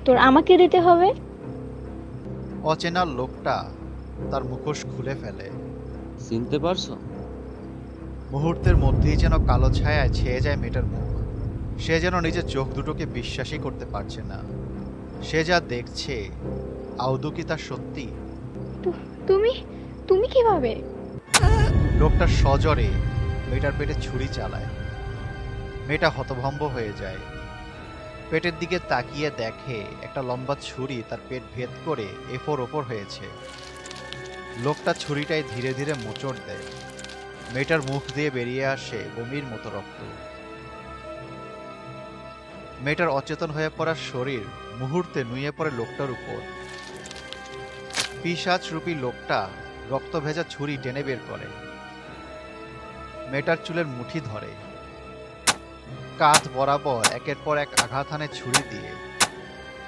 উত্তর আমাকে দিতে হবে? অচেনা লোকটা তার মুখোশ খুলে ফেলে। চিনতে পারছো? মুহূর্তের মধ্যেই যেন কালো ছায়ায় ছেয়ে যায় মেয়েটার মুখ। সে যেন নিজের চোখ দুটোকে বিশ্বাসই করতে পারছে না। সে যা দেখছে, আদৌ কি তা সত্যি? তুমি তুমি কিভাবে? লোকটা সজোরে মেয়েটার পেটে ছুরি চালায়। মেয়েটা হতভম্ব হয়ে যায়। পেটের দিকে তাকিয়ে দেখে একটা লম্বা ছুরি তার পেট ভেদ করে এফোর ওপর হয়েছে। লোকটা ছুরিটায় ধীরে ধীরে মোচড় দেয়। মেয়েটার মুখ দিয়ে বেরিয়ে আসে বমির মতো রক্ত। মেয়েটার অচেতন হয়ে পড়া শরীর মুহূর্তে নুয়ে পড়ে লোকটার উপর। পিশাচরূপী লোকটা রক্ত ভেজা ছুরি টেনে বের করে। মেয়েটার চুলের মুঠি ধরে, কাঁধ বরাবর একের পর এক আঘাত হানে ছুরি দিয়ে।